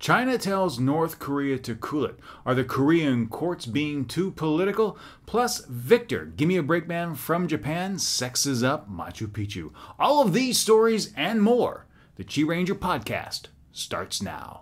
China tells North Korea to cool it. Are the Korean courts being too political? Plus, Victor, GimmeABreakMan from Japan, sexes up Machu Picchu. All of these stories and more. The QiRanger Podcast starts now.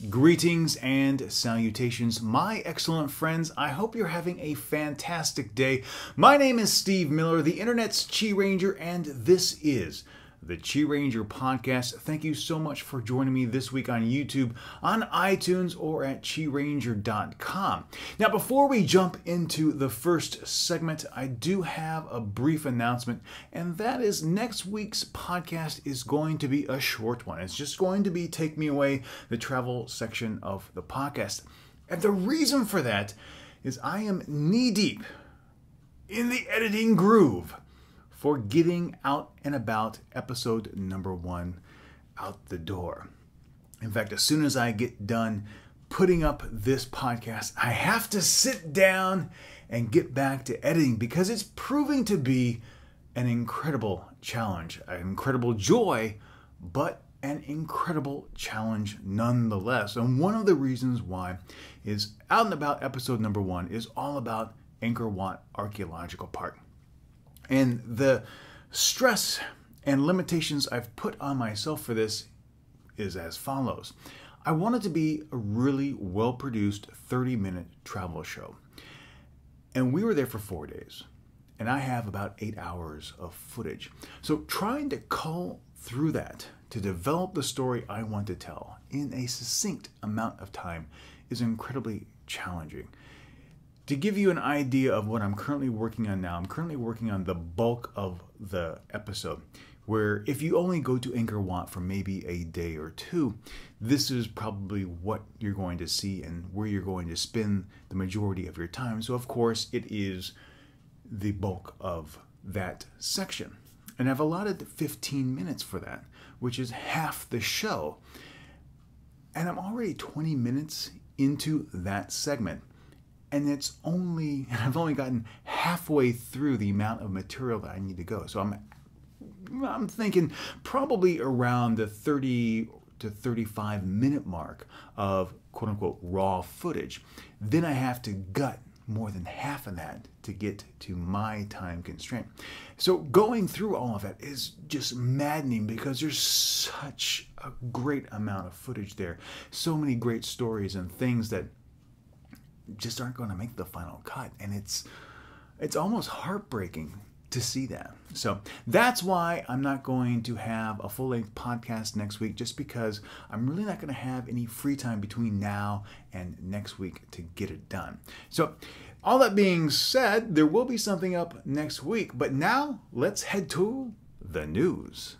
Greetings and salutations, my excellent friends. I hope you're having a fantastic day. My name is Steve Miller, the internet's QiRanger, and this is the QiRanger Podcast. Thank you so much for joining me this week on YouTube, on iTunes, or at QiRanger.com. Now, before we jump into the first segment, I do have a brief announcement, and that is next week's podcast is going to be a short one. It's just going to be Take Me Away, the travel section of the podcast. And the reason for that is I am knee-deep in the editing groove for getting Out and About episode number 1 out the door. In fact, as soon as I get done putting up this podcast, I have to sit down and get back to editing because it's proving to be an incredible challenge, an incredible joy, but an incredible challenge nonetheless. And one of the reasons why is Out and About episode number 1 is all about Angkor Wat Archaeological Park. And the stress and limitations I've put on myself for this is as follows. I want it to be a really well-produced 30-minute travel show. And we were there for 4 days. And I have about 8 hours of footage. So trying to cull through that to develop the story I want to tell in a succinct amount of time is incredibly challenging. To give you an idea of what I'm currently working on now, I'm currently working on the bulk of the episode, where if you only go to Angkor Wat for maybe a day or two, this is probably what you're going to see and where you're going to spend the majority of your time. So of course, it is the bulk of that section. And I've allotted 15 minutes for that, which is half the show. And I'm already 20 minutes into that segment. And I've only gotten halfway through the amount of material that I need to go. So I'm thinking probably around the 30 to 35 minute mark of quote unquote raw footage. Then I have to gut more than half of that to get to my time constraint. So going through all of that is just maddening because there's such a great amount of footage there. So many great stories and things that just aren't going to make the final cut, and it's almost heartbreaking to see that. So that's why I'm not going to have a full-length podcast next week, just because I'm really not going to have any free time between now and next week to get it done. So all that being said, there will be something up next week, but now let's head to the news.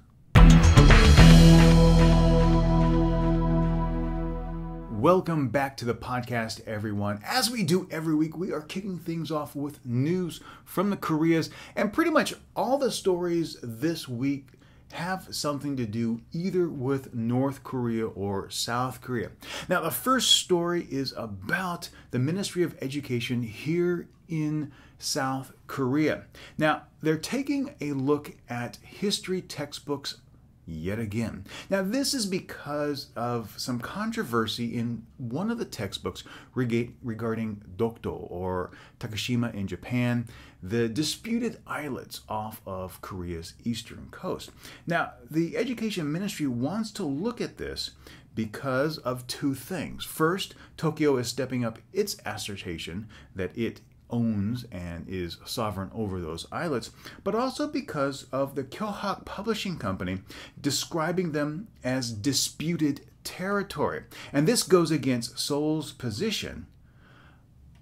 Welcome back to the podcast, everyone. As we do every week, we are kicking things off with news from the Koreas, and pretty much all the stories this week have something to do either with North Korea or South Korea. Now, the first story is about the Ministry of Education here in South Korea. Now, they're taking a look at history textbooks yet again. Now, this is because of some controversy in one of the textbooks regarding Dokdo, or Takeshima in Japan, the disputed islets off of Korea's eastern coast. Now, the Education Ministry wants to look at this because of two things. First, Tokyo is stepping up its assertion that it owns and is sovereign over those islets, but also because of the Kyohak Publishing Company describing them as disputed territory. And this goes against Seoul's position,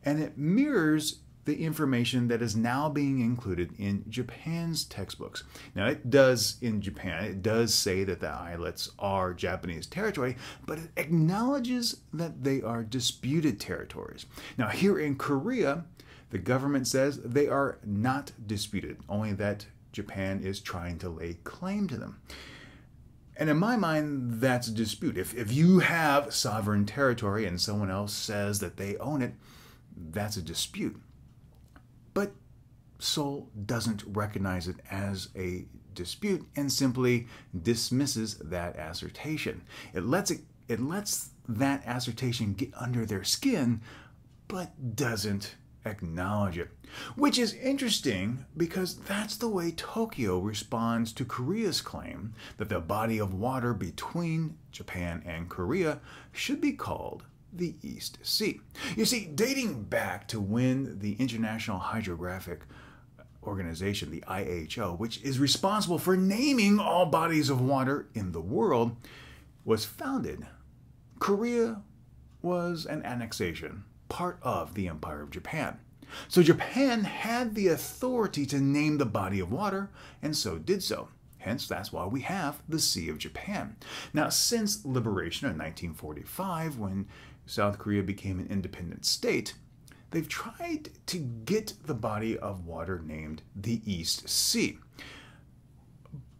and it mirrors the information that is now being included in Japan's textbooks. Now, it does say that the islets are Japanese territory, but it acknowledges that they are disputed territories. Now, here in Korea, the government says they are not disputed, only that Japan is trying to lay claim to them. And in my mind, that's a dispute. If you have sovereign territory and someone else says that they own it, that's a dispute. But Seoul doesn't recognize it as a dispute and simply dismisses that assertion. It lets that assertion get under their skin, but doesn't acknowledge it. Which is interesting because that's the way Tokyo responds to Korea's claim that the body of water between Japan and Korea should be called the East Sea. You see, dating back to when the International Hydrographic Organization, the IHO, which is responsible for naming all bodies of water in the world, was founded, Korea was an annexation, part of the Empire of Japan. So Japan had the authority to name the body of water, and so did so. Hence, that's why we have the Sea of Japan. Now, since liberation in 1945, when South Korea became an independent state, they've tried to get the body of water named the East Sea.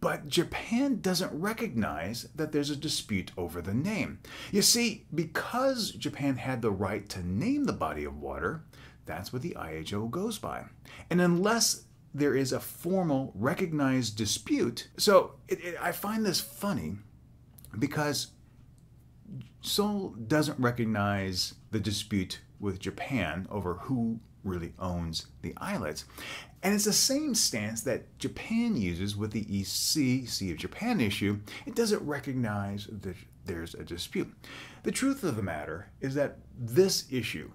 But Japan doesn't recognize that there's a dispute over the name. You see, because Japan had the right to name the body of water, that's what the IHO goes by. And unless there is a formal recognized dispute, I find this funny because Seoul doesn't recognize the dispute with Japan over who really owns the islets. And it's the same stance that Japan uses with the East Sea, Sea of Japan issue. It doesn't recognize that there's a dispute. The truth of the matter is that this issue,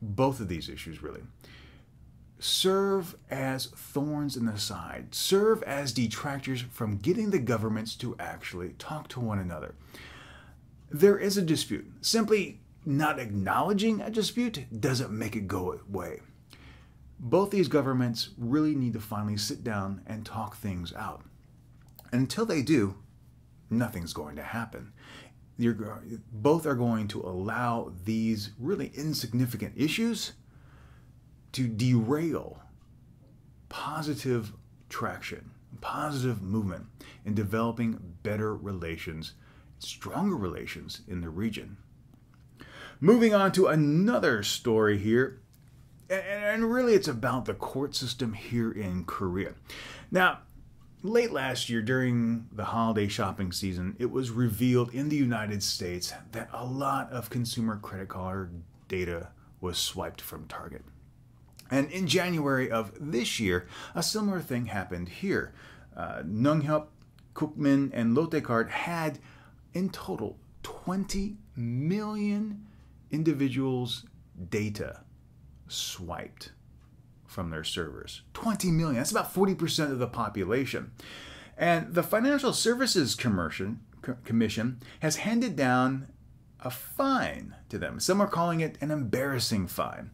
both of these issues really, serve as thorns in the side, serve as detractors from getting the governments to actually talk to one another. There is a dispute. Simply not acknowledging a dispute doesn't make it go away. Both these governments really need to finally sit down and talk things out. Until they do, nothing's going to happen. Both are going to allow these really insignificant issues to derail positive traction, positive movement in developing better relations, stronger relations in the region. Moving on to another story here, and really it's about the court system here in Korea. Now, late last year during the holiday shopping season, it was revealed in the United States that a lot of consumer credit card data was swiped from Target. And in January of this year, a similar thing happened here. Nunghyup, Cookmin, and Lotte Card had in total 20 million individuals' data swiped from their servers. 20 million, that's about 40% of the population. And the Financial Services Commission has handed down a fine to them. Some are calling it an embarrassing fine.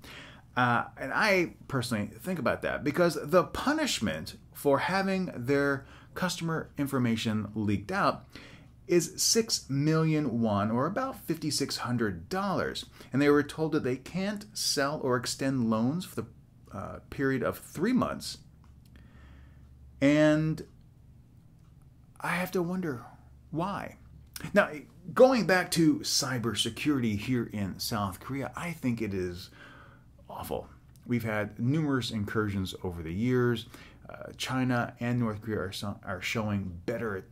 And I personally think about that because the punishment for having their customer information leaked out is 6 million won, or about $5,600. And they were told that they can't sell or extend loans for the period of 3 months. And I have to wonder why. Now, going back to cybersecurity here in South Korea, I think it is awful. We've had numerous incursions over the years. China and North Korea are showing better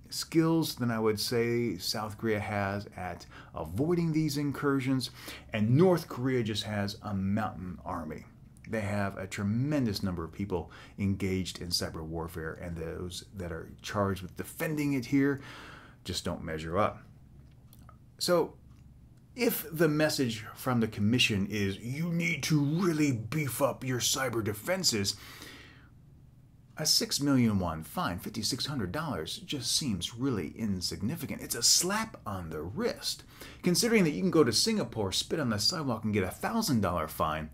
skills than I would say South Korea has at avoiding these incursions, and North Korea just has a mountain army. They have a tremendous number of people engaged in cyber warfare, and those that are charged with defending it here just don't measure up. So if the message from the commission is you need to really beef up your cyber defenses, a 6 million won fine, $5,600, just seems really insignificant. It's a slap on the wrist. Considering that you can go to Singapore, spit on the sidewalk, and get a $1,000 fine,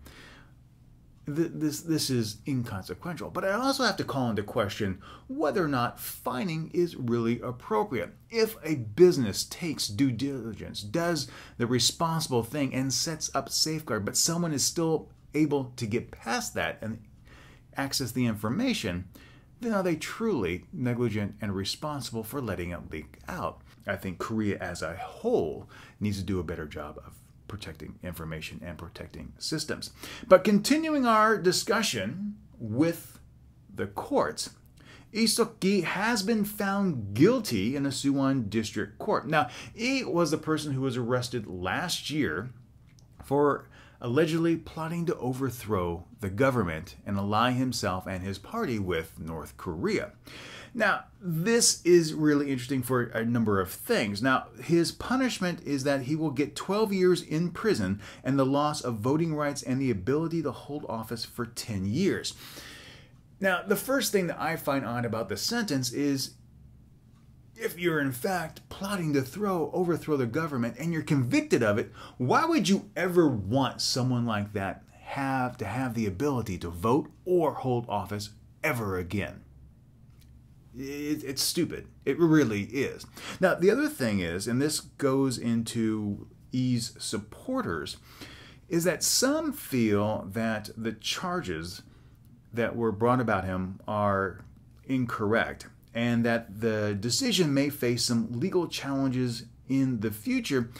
this is inconsequential. But I also have to call into question whether or not fining is really appropriate. If a business takes due diligence, does the responsible thing, and sets up safeguard, but someone is still able to get past that and access the information, then are they truly negligent and responsible for letting it leak out? I think Korea as a whole needs to do a better job of protecting information and protecting systems. But continuing our discussion with the courts, Lee Seok-gi has been found guilty in a Suwon District Court. Now, Lee was the person who was arrested last year for allegedly plotting to overthrow the government and ally himself and his party with North Korea. Now, this is really interesting for a number of things. Now, his punishment is that he will get 12 years in prison and the loss of voting rights and the ability to hold office for 10 years. Now, the first thing that I find odd about the sentence is if you're in fact plotting to overthrow the government and you're convicted of it, why would you ever want someone like that to have the ability to vote or hold office ever again? It's stupid. It really is. Now, the other thing is, and this goes into Lee's supporters, is that some feel that the charges that were brought about him are incorrect and that the decision may face some legal challenges in the future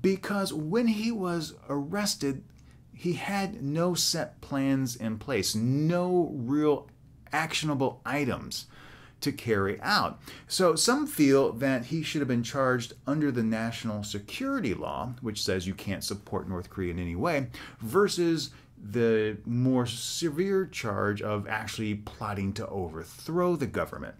because when he was arrested, he had no set plans in place, no real actionable items to carry out. So some feel that he should have been charged under the national security law, which says you can't support North Korea in any way, versus the more severe charge of actually plotting to overthrow the government.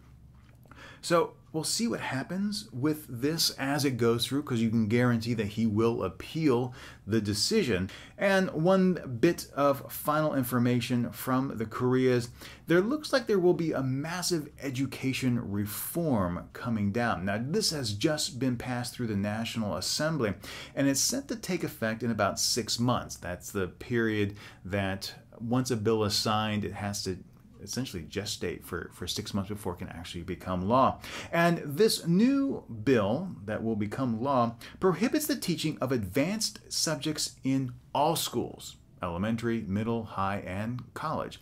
So we'll see what happens with this as it goes through, because you can guarantee that he will appeal the decision. And one bit of final information from the Koreas, there looks like there will be a massive education reform coming down. Now, this has just been passed through the National Assembly, and it's set to take effect in about 6 months. That's the period that once a bill is signed, it has to essentially gestate for 6 months before it can actually become law. And this new bill that will become law prohibits the teaching of advanced subjects in all schools, elementary, middle, high, and college.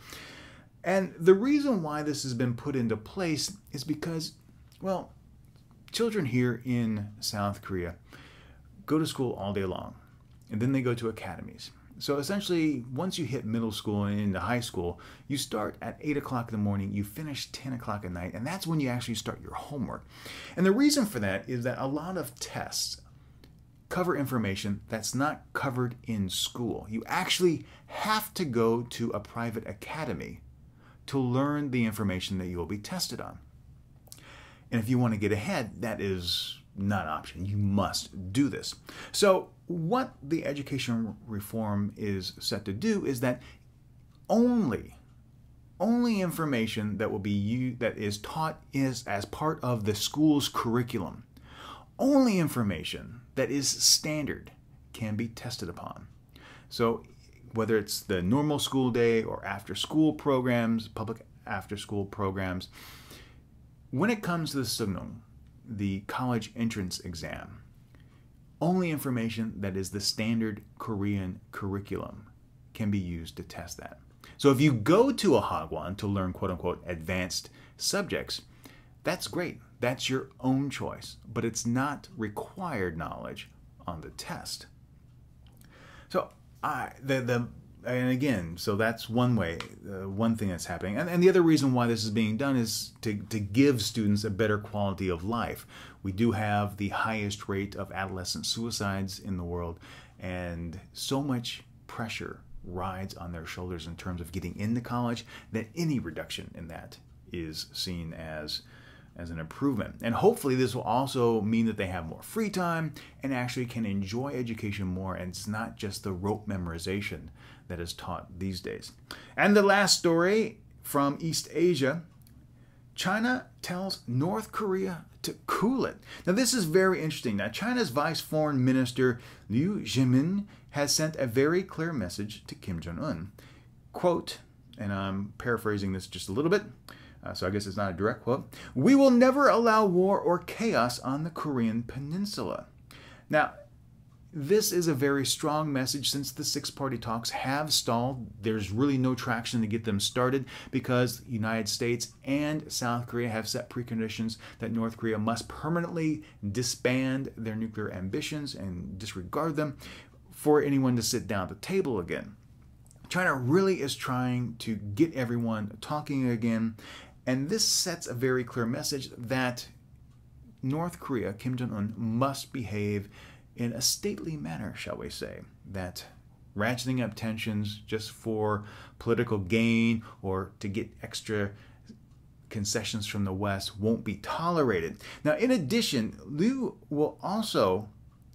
And the reason why this has been put into place is because, well, children here in South Korea go to school all day long, and then they go to academies. So essentially, once you hit middle school and into high school, you start at 8 o'clock in the morning, you finish 10 o'clock at night, and that's when you actually start your homework. And the reason for that is that a lot of tests cover information that's not covered in school. You actually have to go to a private academy to learn the information that you will be tested on. And if you want to get ahead, that is not an option. You must do this. So what the education reform is set to do is that only information that will be used, that is taught as part of the school's curriculum, only information that is standard can be tested upon. So whether it's the normal school day or after school programs, public after school programs, when it comes to the Seongnong, the college entrance exam, only information that is the standard Korean curriculum can be used to test that. So if you go to a hagwon to learn quote-unquote advanced subjects, that's great. That's your own choice, but it's not required knowledge on the test. So and again, so that's one way, one thing that's happening. And the other reason why this is being done is to give students a better quality of life. We do have the highest rate of adolescent suicides in the world, and so much pressure rides on their shoulders in terms of getting into college that any reduction in that is seen as an improvement. And hopefully this will also mean that they have more free time and actually can enjoy education more, and it's not just the rote memorization that is taught these days. And the last story from East Asia, China tells North Korea to cool it. Now this is very interesting. Now China's Vice Foreign Minister Liu Zhimin has sent a very clear message to Kim Jong-un. Quote, and I'm paraphrasing this just a little bit, so I guess it's not a direct quote, "We will never allow war or chaos on the Korean peninsula." Now, this is a very strong message since the six-party talks have stalled. There's really no traction to get them started because the United States and South Korea have set preconditions that North Korea must permanently disband their nuclear ambitions and disregard them for anyone to sit down at the table again. China really is trying to get everyone talking again, And this sets a very clear message that North Korea, Kim Jong-un, must behave in a stately manner, shall we say, that ratcheting up tensions just for political gain or to get extra concessions from the West won't be tolerated. Now, in addition, Liu will also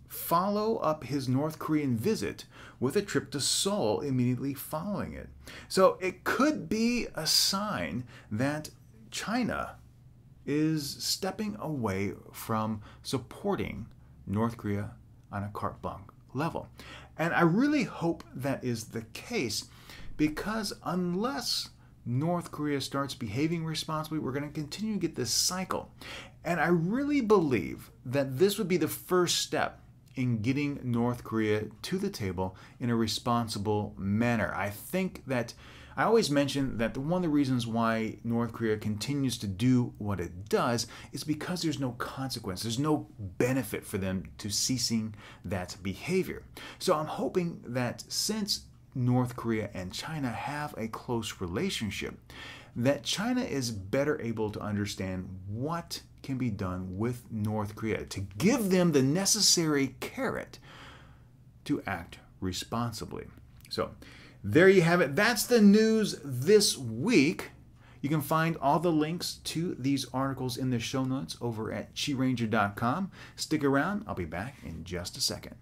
follow up his North Korean visit with a trip to Seoul immediately following it. So it could be a sign that China is stepping away from supporting North Korea on a carte blanche level. And I really hope that is the case, because unless North Korea starts behaving responsibly, we're going to continue to get this cycle. And I really believe that this would be the first step in getting North Korea to the table in a responsible manner. I think that I always mention that one of the reasons why North Korea continues to do what it does is because there's no consequence. There's no benefit for them to ceasing that behavior. So I'm hoping that since North Korea and China have a close relationship, that China is better able to understand what can be done with North Korea to give them the necessary carrot to act responsibly. So there you have it. That's the news this week. You can find all the links to these articles in the show notes over at QiRanger.com. Stick around. I'll be back in just a second.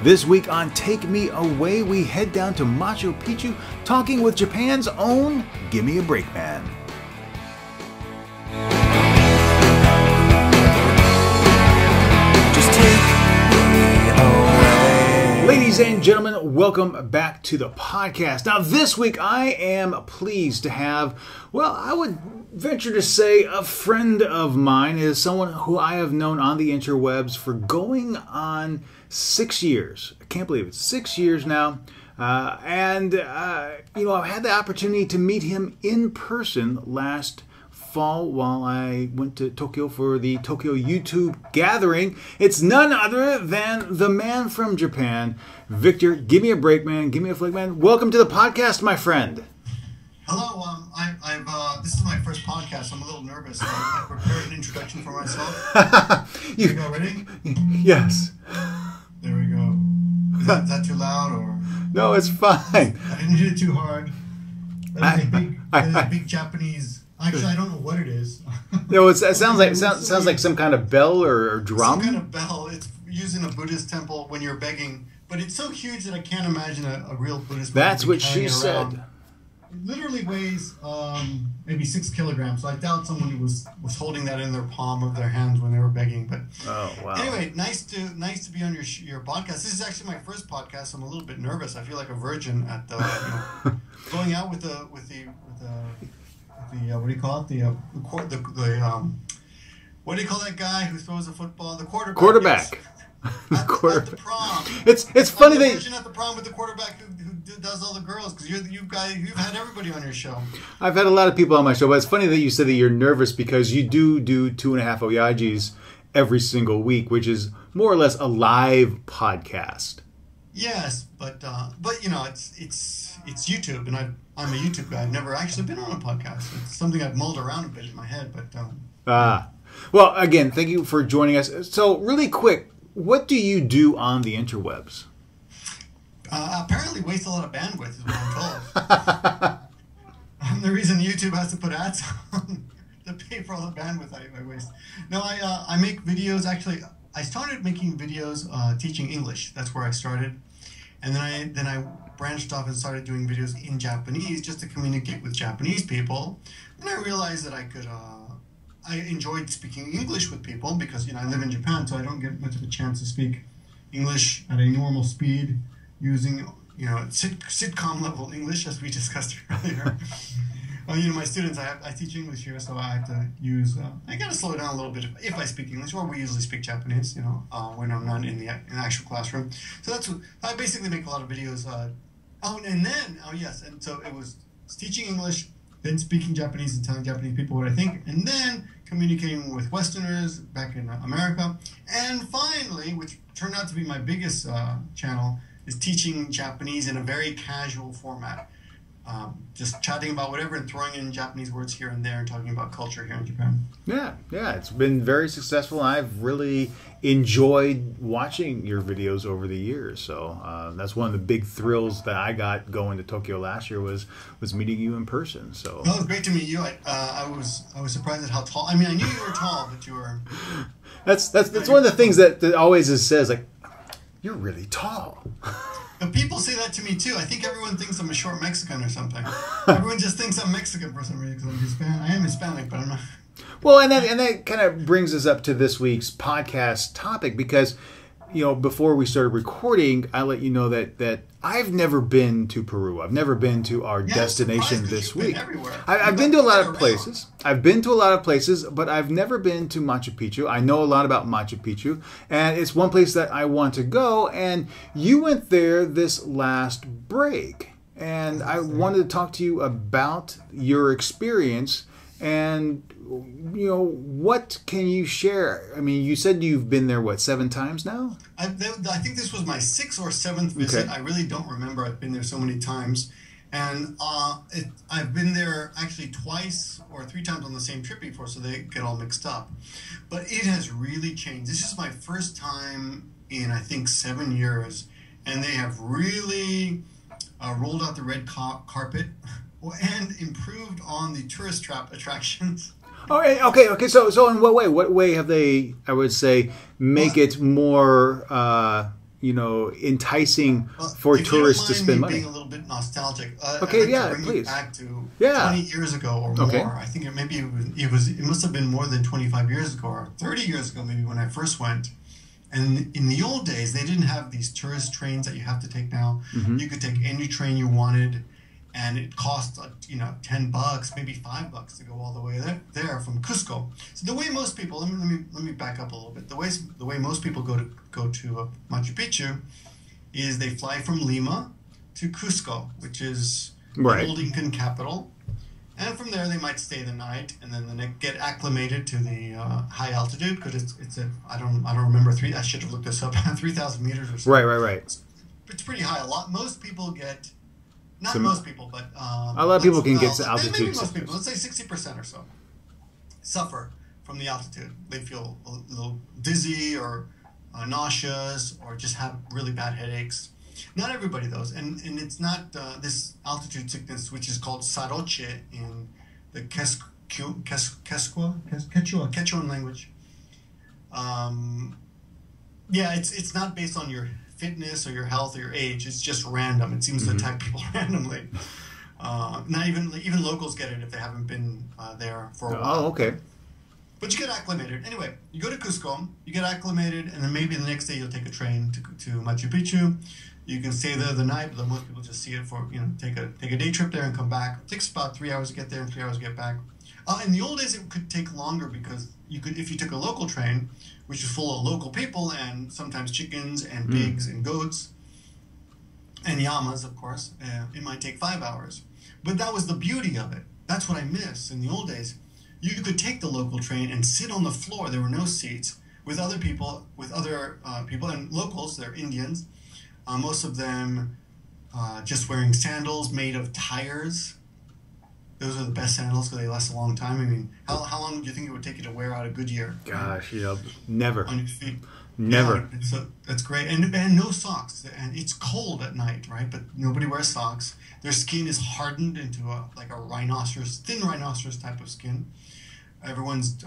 This week on Take Me Away, we head down to Machu Picchu, talking with Japan's own GimmeABreakMan. Just take me away. Ladies and gentlemen, welcome back to the podcast. Now, this week I am pleased to have, well, I would venture to say a friend of mine, is someone who I have known on the interwebs for going on 6 years. I can't believe it. 6 years now. I've had the opportunity to meet him in person last fall while I went to Tokyo for the Tokyo YouTube gathering. It's none other than the man from Japan, Victor, GimmeABreakMan, GimmeABreakMan. Welcome to the podcast, my friend. Hello, this is my first podcast. I'm a little nervous. I prepared an introduction for myself. You go ready? Yes. There we go. Is that too loud or? No, it's fine. I didn't hit it too hard. That is a big Japanese. Actually, I don't know what it is. No, it sounds like some kind of bell or drum. Some kind of bell. It's used in a Buddhist temple when you're begging, but it's so huge that I can't imagine a real Buddhist. That's what she said. It literally weighs maybe 6 kilograms. So I doubt someone was holding that in their palm of their hands when they were begging. But oh wow! Anyway, nice to be on your podcast. This is actually my first podcast. So I'm a little bit nervous. I feel like a virgin at going out with the what do you call it? What do you call that guy who throws a football? The quarterback. Yes. At the prom. It's funny that version at the prom with the quarterback who does all the girls, because you've had everybody on your show. I've had a lot of people on my show, but it's funny that you said that you're nervous because you do 2.5 Oyajis every single week, which is more or less a live podcast. Yes, but it's YouTube, and I'm a YouTube guy. I've never actually been on a podcast. It's something I've mulled around a bit in my head, but well, again, thank you for joining us. So, really quick. What do you do on the interwebs? Apparently waste a lot of bandwidth is what I'm told. The reason YouTube has to put ads on to pay for all the bandwidth I waste. No, I make videos. Actually, I started making videos teaching English. That's where I started. And then I branched off and started doing videos in Japanese just to communicate with Japanese people. And I realized that I enjoyed speaking English with people because, I live in Japan, so I don't get much of a chance to speak English at a normal speed using, sitcom level English, as we discussed earlier. My students, I teach English here, so I have to use, I got to slow it down a little bit if I speak English, or we usually speak Japanese, when I'm not in the actual classroom. So I basically make a lot of videos. And so it was teaching English then speaking Japanese and telling Japanese people what I think, and then communicating with Westerners back in America. And finally, which turned out to be my biggest channel, is teaching Japanese in a very casual format. Just chatting about whatever and throwing in Japanese words here and there and talking about culture here in Japan. Yeah, it's been very successful. I've really enjoyed watching your videos over the years. So that's one of the big thrills that I got going to Tokyo last year was meeting you in person. So it was great to meet you. I was surprised at how tall. I mean, I knew you were tall, but you were. That's one of the things that always says, like, you're really tall. But people say that to me too. I think everyone thinks I'm a short Mexican or something. Everyone just thinks I'm Mexican for some reason because I'm Hispanic. I am Hispanic, but I'm not. Well, and that kind of brings us up to this week's podcast topic because, before we started recording, I let you know that I've never been to Peru. I've never been to our destination this week. I've been to a lot of places. But I've never been to Machu Picchu. I know a lot about Machu Picchu, and it's one place that I want to go. And you went there this last break, and I wanted to talk to you about your experience. And what can you share? I mean, you said you've been there, 7 times now? I think this was my 6th or 7th visit. Okay. I really don't remember. I've been there so many times. And I've been there actually 2 or 3 times on the same trip before, so they get all mixed up. But it has really changed. This is my first time in, I think, 7 years. And they have really rolled out the red carpet and improved on the tourist trap attractions. Okay. So in what way? What way have they, I would say, make it more, enticing for tourists to spend money? Being a little bit nostalgic. Please. Back to 20 years ago or more. Okay. I think it must have been more than 25 years ago or 30 years ago maybe when I first went. And in the old days, they didn't have these tourist trains that you have to take now. Mm-hmm. You could take any train you wanted. And it cost, $10, maybe $5 to go all the way there from Cusco. So the way most people, let me back up a little bit. The way most people go to Machu Picchu is they fly from Lima to Cusco, which is the old Incan capital, and from there they might stay the night, and then they get acclimated to the high altitude because I don't remember I should have looked this up 3,000 meters or something. Right. It's pretty high. Most people get. Not most people, but a lot of people can get to altitude. Maybe most people, let's say 60% or so, suffer from the altitude. They feel a little dizzy or nauseous or just have really bad headaches. Not everybody does, and it's not this altitude sickness, which is called saroche in the Quechuan language. It's not based on your fitness or your health or your age. It's just random. It seems to attack people randomly. Not even locals get it if they haven't been there for a while. Oh, okay. But you get acclimated. Anyway, you go to Cusco, you get acclimated, and then maybe the next day you'll take a train to Machu Picchu. You can stay there the night, but most people just see it for, take a day trip there and come back. It takes about 3 hours to get there and 3 hours to get back. In the old days, it could take longer because if you took a local train, which is full of local people and sometimes chickens and pigs and goats and llamas, of course, it might take 5 hours. But that was the beauty of it. That's what I miss in the old days. You could take the local train and sit on the floor. There were no seats with other people, and locals. They're Indians. Most of them just wearing sandals made of tires. Those are the best sandals because they last a long time. I mean, how long do you think it would take you to wear out a Goodyear? Gosh, never. On your feet. Never. Yeah, so that's great. And no socks. And it's cold at night, right? But nobody wears socks. Their skin is hardened into thin rhinoceros type of skin. Everyone's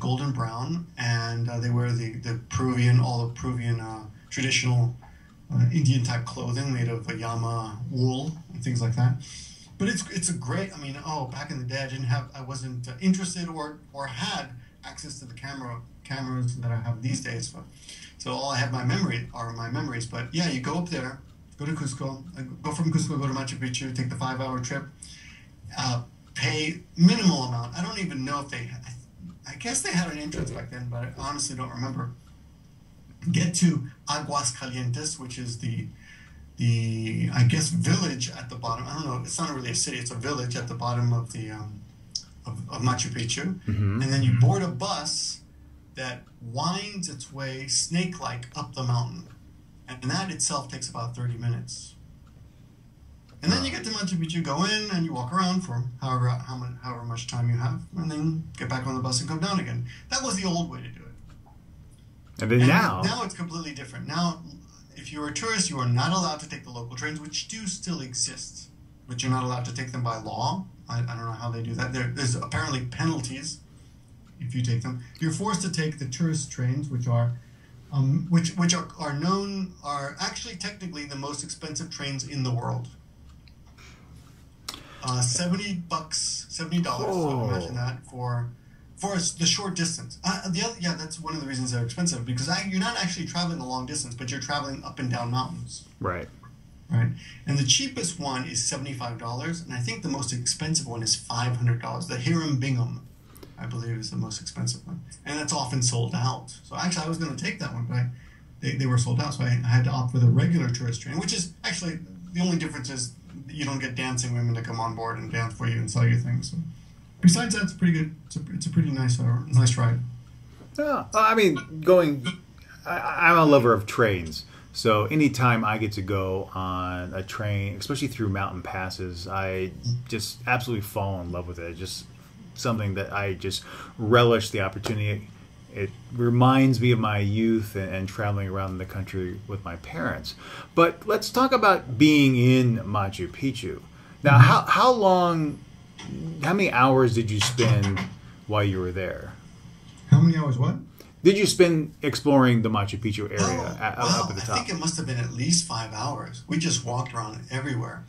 golden brown, and they wear the Peruvian traditional Indian type clothing made of llama wool and things like that. But it's a great. Back in the day, I wasn't interested or had access to the cameras that I have these days. So all I have are my memories. But yeah, you go up there, go to Cusco, go from Cusco, go to Machu Picchu, take the 5-hour trip, pay minimal amount. I don't even know if I guess they had an entrance back then, but I honestly don't remember. Get to Aguascalientes, which is the I guess, village at the bottom. I don't know. It's not really a city. It's a village at the bottom of the of Machu Picchu, and then you board a bus that winds its way snake-like up the mountain, and that itself takes about 30 minutes. And then you get to Machu Picchu, go in, and you walk around for however much time you have, and then get back on the bus and come down again. That was the old way to do it. And then now it's completely different. Now, if you're a tourist, you are not allowed to take the local trains, which do still exist, but you're not allowed to take them by law. I don't know how they do that. There's apparently penalties if you take them. You're forced to take the tourist trains, which are actually technically the most expensive trains in the world. $70, $70. Imagine that for the short distance. That's one of the reasons they're expensive, because you're not actually traveling a long distance, but you're traveling up and down mountains. Right. And the cheapest one is $75, and I think the most expensive one is $500. The Hiram Bingham, I believe, is the most expensive one, and that's often sold out. So actually, I was going to take that one, but they were sold out, so I had to opt for the regular tourist train, which is actually the only difference is you don't get dancing women to come on board and dance for you and sell you things. So besides that, it's pretty good. It's a pretty nice ride. Yeah, I mean, I'm a lover of trains. So anytime I get to go on a train, especially through mountain passes, I just absolutely fall in love with it. It's just something that I just relish the opportunity. It reminds me of my youth and traveling around the country with my parents. But let's talk about being in Machu Picchu. Now, how many hours did you spend while you were there? How many hours what? Did you spend exploring the Machu Picchu area up at the top? I think it must have been at least 5 hours. We just walked around everywhere.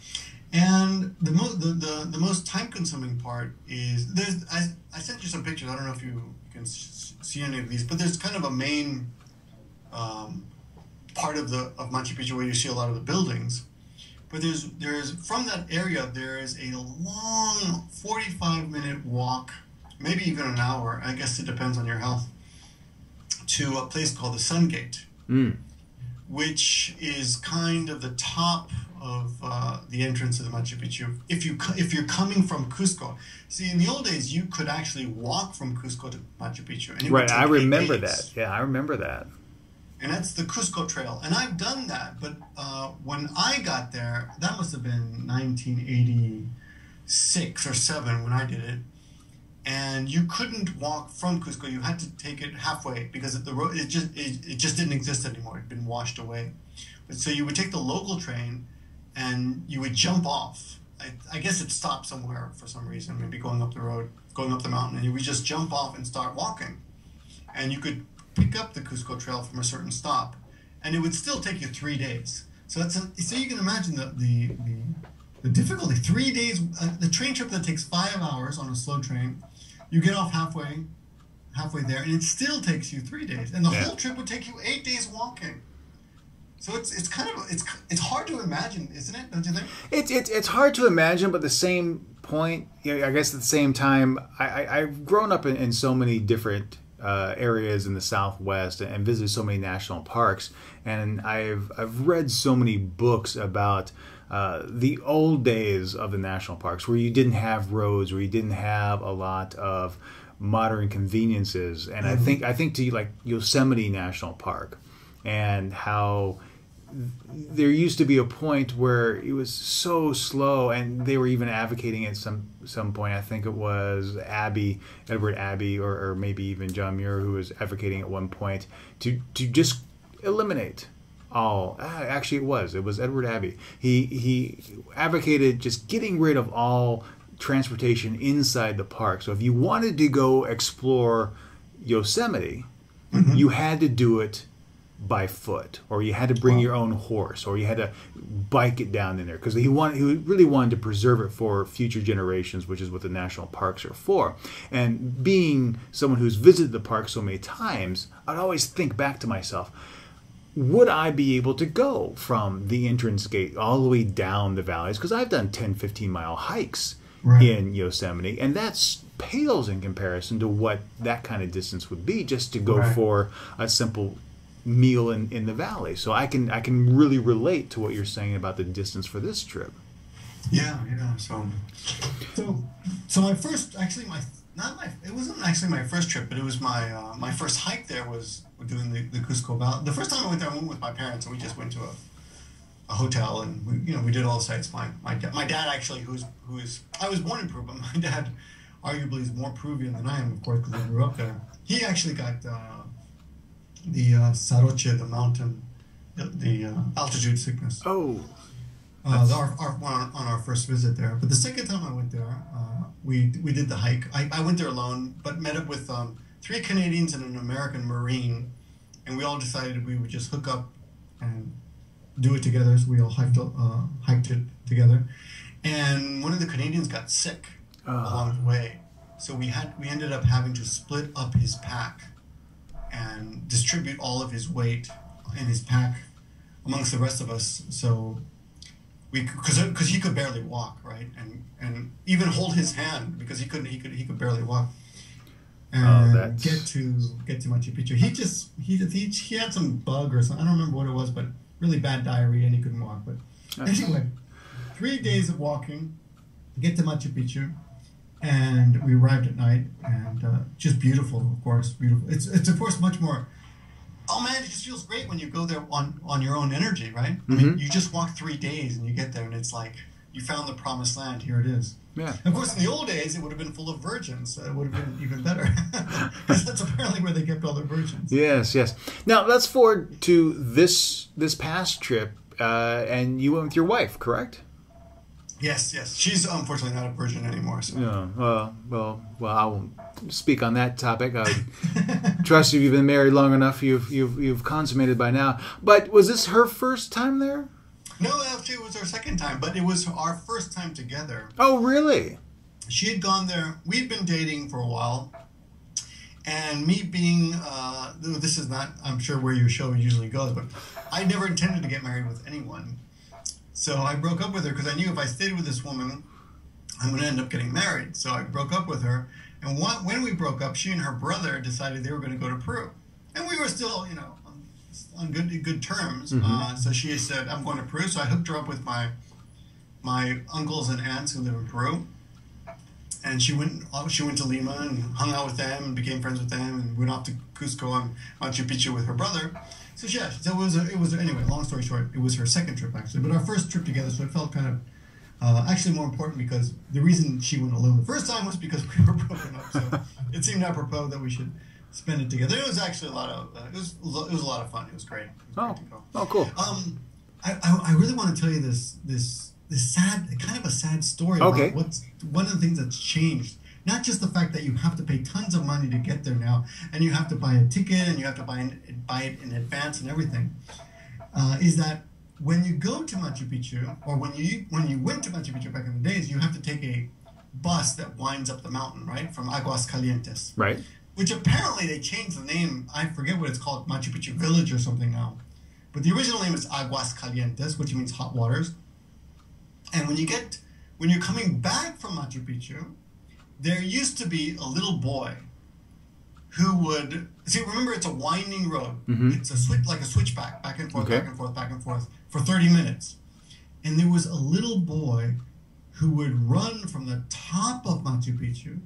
And the most time-consuming part is I sent you some pictures. I don't know if you can see any of these, but there's kind of a main part of Machu Picchu where you see a lot of the buildings. But there's from that area there is a long 45-minute walk, maybe even an hour. I guess it depends on your health, to a place called the Sun Gate, which is kind of the top of the entrance of the Machu Picchu. If you're coming from Cusco, see, in the old days you could actually walk from Cusco to Machu Picchu. And right, I remember that. Yeah, I remember that. And that's the Cusco Trail, and I've done that. But when I got there, that must have been 1986 or 7 when I did it. And you couldn't walk from Cusco; you had to take it halfway because the road it just didn't exist anymore. It'd been washed away. But so you would take the local train, and you would jump off. I guess it stopped somewhere for some reason, maybe going up the road, going up the mountain, and you would just jump off and start walking. And you could pick up the Cusco Trail from a certain stop, and it would still take you 3 days. So so you can imagine the difficulty. 3 days, the train trip that takes 5 hours on a slow train. You get off halfway there, and it still takes you 3 days, and the whole trip would take you 8 days walking. So it's kind of it's hard to imagine, isn't it? Don't you think? It's hard to imagine, but at the same point, I guess at the same time, I've grown up in so many different areas in the Southwest and visited so many national parks, and I've read so many books about the old days of the national parks, where you didn't have roads, where you didn't have a lot of modern conveniences, and I think to like Yosemite National Park, and how there used to be a point where it was so slow, and they were even advocating at some point. I think it was Edward Abbey, or maybe even John Muir, who was advocating at one point to just eliminate all. Actually, it was Edward Abbey. He advocated just getting rid of all transportation inside the park. So if you wanted to go explore Yosemite, you had to do it by foot, or you had to bring your own horse, or you had to bike it down in there, because he really wanted to preserve it for future generations, which is what the national parks are for. And being someone who's visited the park so many times, I'd always think back to myself, would I be able to go from the entrance gate all the way down the valleys? Because I've done 10, 15-mile hikes in Yosemite, and that's pales in comparison to what that kind of distance would be just to go for a simple meal in the valley. So I can really relate to what you're saying about the distance for this trip. Yeah. So my first, actually, it wasn't actually my first trip, but it was my first hike there was doing the Cusco Valley. The first time I went there, I went with my parents, and we just went to a hotel, and we did all the sites. My dad actually, I was born in Peru, but my dad arguably is more Peruvian than I am, of course, because I grew up there. He actually got the Saroche, the mountain, the altitude sickness. Oh. On our first visit there. But the second time I went there, we did the hike. I went there alone, but met up with 3 Canadians and an American Marine, and we all decided we would just hook up and do it together. So we all hiked it together. And one of the Canadians got sick along the way, so we ended up having to split up his pack and distribute all of his weight in his pack amongst the rest of us. So because he could barely walk, right, and even hold his hand because he could barely walk. And get to Machu Picchu. He had some bug or something. I don't remember what it was, but really bad diarrhea, and he couldn't walk. But anyway, 3 days of walking, get to Machu Picchu, and we arrived at night, and just beautiful, of course, beautiful. It's of course much more. Oh man, it just feels great when you go there on your own energy, right? I mean, you just walk 3 days and you get there, and it's like you found the promised land. Here it is. Yeah. Of course, in the old days, it would have been full of virgins. So it would have been even better, because that's apparently where they kept all their virgins. Yes. Now let's forward to this past trip, and you went with your wife, correct? Yes. She's unfortunately not a virgin anymore. So. No. Well, I won't speak on that topic. I trust you've been married long enough. You've consummated by now. But was this her first time there? No, actually, it was our second time, but it was our first time together. Oh, really? She had gone there. We'd been dating for a while, and me being this is not, I'm sure, where your show usually goes, but I never intended to get married with anyone. So I broke up with her because I knew if I stayed with this woman, I'm going to end up getting married. So I broke up with her. And when we broke up, she and her brother decided they were going to go to Peru. And we were still, on good terms. So she said, I'm going to Peru. So I hooked her up with my uncles and aunts who live in Peru. And she went to Lima and hung out with them and became friends with them and went off to Cusco and Machu Picchu with her brother. So yeah, so it was anyway, long story short, it was her second trip actually, but our first trip together, so it felt kind of actually more important because the reason she went alone the first time was because we were broken up. So it seemed apropos that we should spend it together. It was actually a lot of it was a lot of fun. It was great. Great to go. Oh, cool. I really want to tell you this sad, kind of a sad story. Okay. About what's one of the things that's changed. Not just the fact that you have to pay tons of money to get there now, and you have to buy a ticket, and you have to buy it in advance and everything, is that when you go to Machu Picchu, or when you went to Machu Picchu back in the days, you have to take a bus that winds up the mountain, right, from Aguascalientes. Right. Which apparently they changed the name. I forget what it's called, Machu Picchu Village or something now. But the original name is Aguascalientes, which means hot waters. And when you're coming back from Machu Picchu, there used to be a little boy who would see. Remember, it's a winding road. It's a switchback, back and forth, back and forth, back and forth for 30 minutes. And there was a little boy who would run from the top of Machu Picchu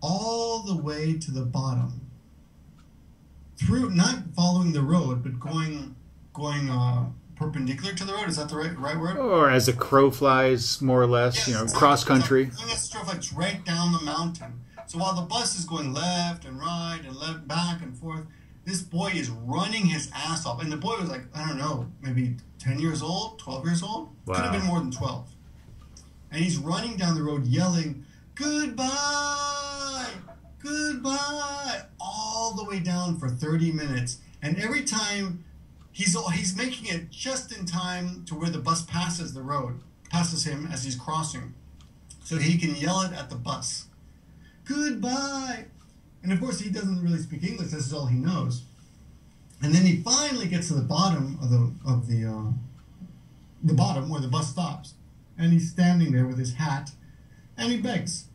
all the way to the bottom, through not following the road, but going perpendicular to the road. Is that the right word? Or as a crow flies, more or less, exactly. Cross country. It's right down the mountain. So while the bus is going left and right and left, back and forth, this boy is running his ass off. And the boy was like, I don't know, maybe 10 years old, 12 years old? Wow. Could have been more than 12. And he's running down the road yelling, goodbye, goodbye, all the way down for 30 minutes. And every time he's making it just in time to where the bus passes him as he's crossing, so he can yell it at the bus, goodbye. And of course he doesn't really speak English. This is all he knows. And then he finally gets to the bottom of the bottom where the bus stops, and he's standing there with his hat, and he begs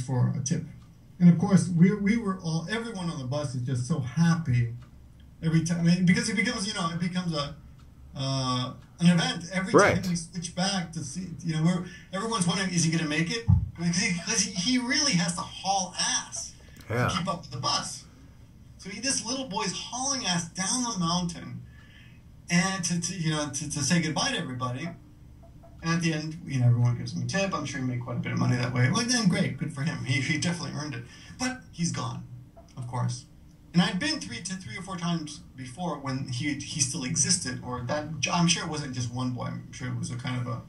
for a tip. And of course everyone on the bus is just so happy every time. I mean, because it becomes, it becomes an event every Right. time we switch back to see. Where everyone's wondering, is he going to make it? Because he really has to haul ass to keep up with the bus. So this little boy's hauling ass down the mountain, and to say goodbye to everybody. And at the end, everyone gives him a tip. I'm sure he made quite a bit of money that way. Well, then great, good for him. He definitely earned it. But he's gone, of course. And I've been three or four times before when he still existed, or that. I'm sure it wasn't just one boy. I'm sure it was a kind of a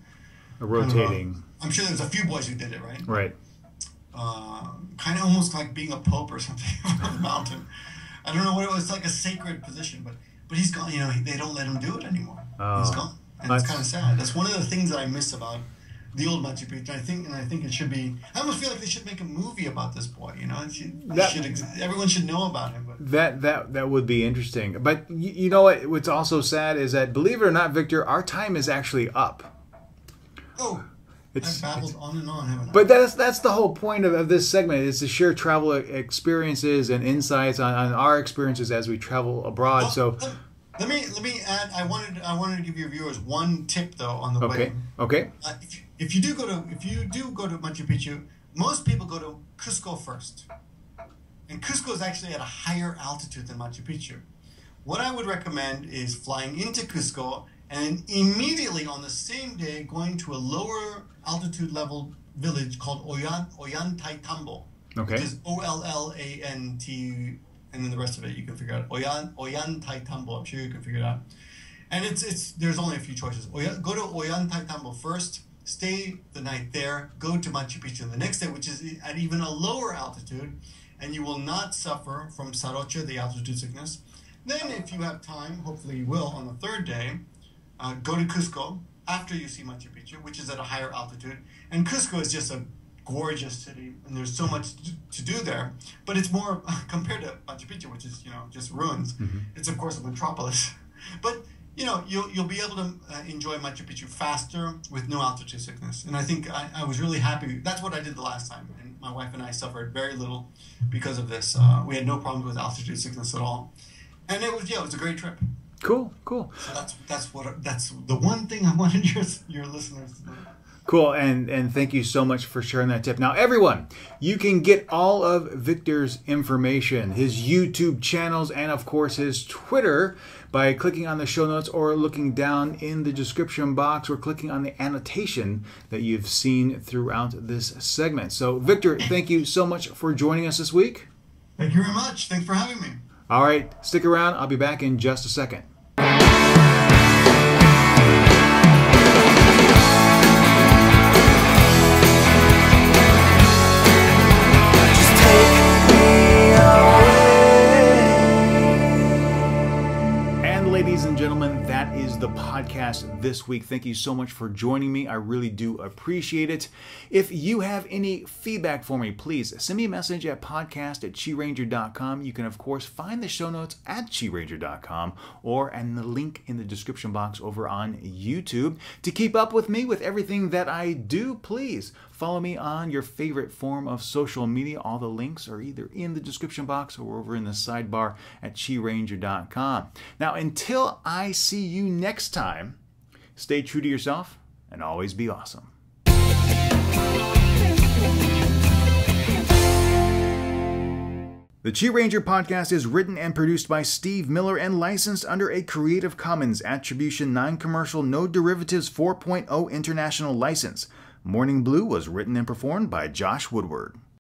rotating. I'm sure there was a few boys who did it, right? Right. Kind of almost like being a pope or something on the mountain. I don't know what it was. Like a sacred position, but he's gone. They don't let him do it anymore. Oh. He's gone, and it's kind of sad. That's one of the things that I miss about the old Machu Picchu. I think it should be. I almost feel like they should make a movie about this boy. Everyone should know about him. But. That would be interesting. But you know what? What's also sad is that, believe it or not, Victor, our time is actually up. Oh. I've babbled on and on, haven't I? But that's the whole point of this segment, is to share travel experiences and insights on our experiences as we travel abroad. Well, so let me add. I wanted to give your viewers one tip though on the way. Okay. If you do go to Machu Picchu, most people go to Cusco first, and Cusco is actually at a higher altitude than Machu Picchu. What I would recommend is flying into Cusco and immediately on the same day going to a lower altitude level village called Ollantaytambo. Okay. Which is Ollant, and then the rest of it you can figure out. Ollantaytambo. I'm sure you can figure it out. And it's there's only a few choices. Go to Ollantaytambo first, stay the night there, go to Machu Picchu the next day, which is at even a lower altitude, and you will not suffer from soroche, the altitude sickness. Then, if you have time, hopefully you will, on the third day, go to Cusco after you see Machu Picchu, which is at a higher altitude. And Cusco is just a gorgeous city, and there's so much to do there. But it's more, compared to Machu Picchu, which is, just ruins, it's, of course, a metropolis. But, you'll be able to enjoy Machu Picchu faster with no altitude sickness. And I think I was really happy. That's what I did the last time. And my wife and I suffered very little because of this. We had no problems with altitude sickness at all. And it was a great trip. Cool. So that's the one thing I wanted your listeners to know. Cool, and thank you so much for sharing that tip. Now, everyone, you can get all of Victor's information, his YouTube channels, and of course his Twitter by clicking on the show notes or looking down in the description box or clicking on the annotation that you've seen throughout this segment. So, Victor, thank you so much for joining us this week. Thank you very much. Thanks for having me. All right, stick around. I'll be back in just a second. Ladies and gentlemen, that is the podcast this week. Thank you so much for joining me. I really do appreciate it. If you have any feedback for me, please send me a message at podcast@QiRanger.com. You can, of course, find the show notes at QiRanger.com or in the link in the description box over on YouTube. To keep up with me with everything that I do, please follow me on your favorite form of social media. All the links are either in the description box or over in the sidebar at QiRanger.com. Now, until I see you next time, stay true to yourself and always be awesome. The QiRanger Podcast is written and produced by Steve Miller and licensed under a Creative Commons Attribution Non-Commercial No Derivatives 4.0 International License. Morning Blue was written and performed by Josh Woodward.